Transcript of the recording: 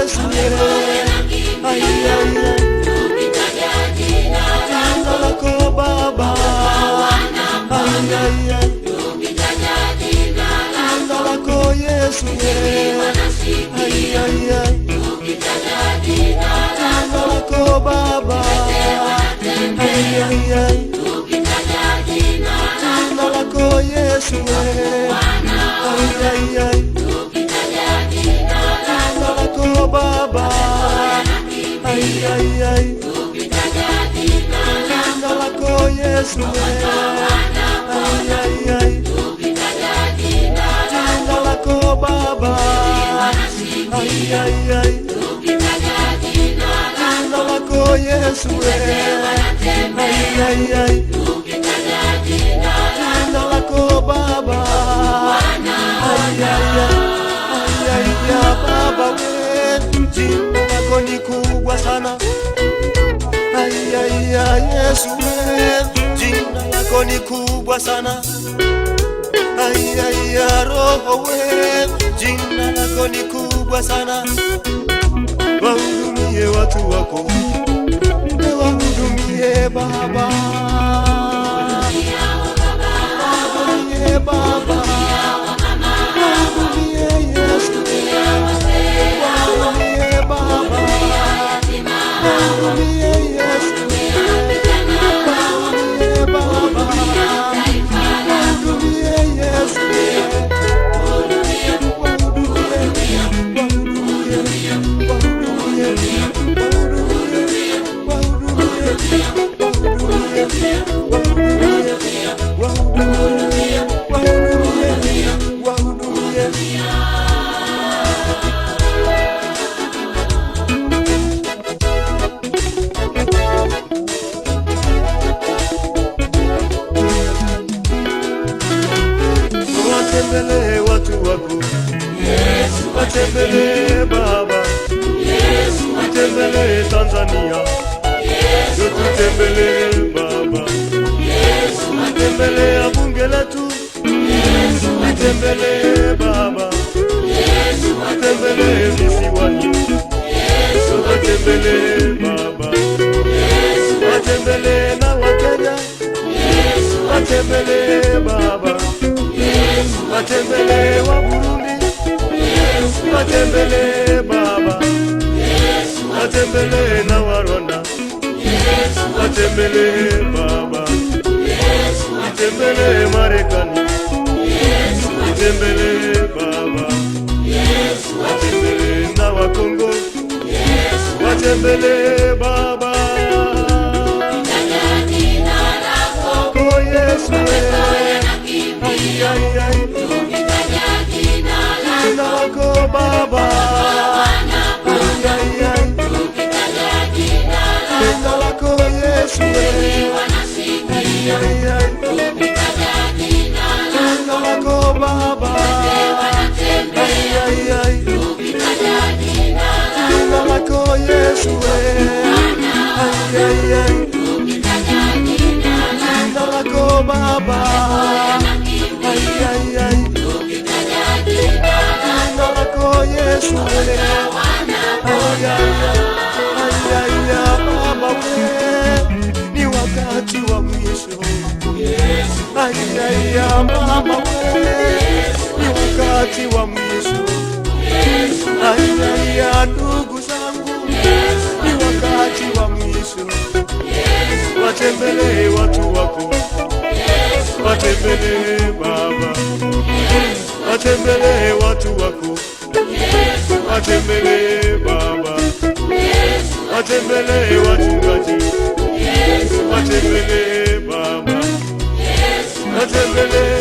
Yesu, ai ai, jina lako Baba, ai ai, jina lako Yesu, ai ai, jina lako Baba, ai ai, jina lako Yesu, ai ai, jina lako Baba, ai ai, jina lako Yesu, ai ai, jina lako Baba, ai ai, jina lako Yesu, ai ai, jina lako Baba, ai ai, Baba we, jina lako ni kubwa sana, ai ai, Yesu we, jina lako ni kubwa sana, ai ai, Roho we, jina lako ni kubwa sana. Wahudumie watu wako, wahudumie Baba, wahudumie Baba, wahudumie Yesu, wahudumie Baba, wahudumie Yesu, wahudumie Baba, wahudumie Yesu, watembelee watu wako Yesu, watembelee Baba Yesu, watembelee Tanzania Yesu, watembelee Baba Yesu, watembelee bunge letu Yesu, watembelee Baba Yesu, watembelee visiwani Yesu, watembelee Baba Yesu, watembelee na Wakenya Yesu, watembelee Baba Yesu, watembelee wa Burundi Yesu, watembelee Baba Yesu, watembelee na wa Rwanda Yesu, watembelee Baba Yesu, watembelee Marekani Yesu, watembelee Baba Yesu, watembelee na wa Kongo Yesu, watembelee Baba, jina lako Yesu, ai ai, jina lako Baba, ai ai, jina lako Yesu, ai ai, jina lako Baba, ai ai, jina lako Yesu, ai ai, jina lako Baba, ai ai, jina lako Yesu, ai ai, Baba we, ni wakati wa mwisho, ai ai, Baba we, ni wakati wa mwisho, ai ai, ndugu zangu, ni wakati wa mwisho, watembelee watu wako, watembelee Baba, watembelee watu wako, watembelee Baba, watembelee wachungaji, watembelee Baba, watembelee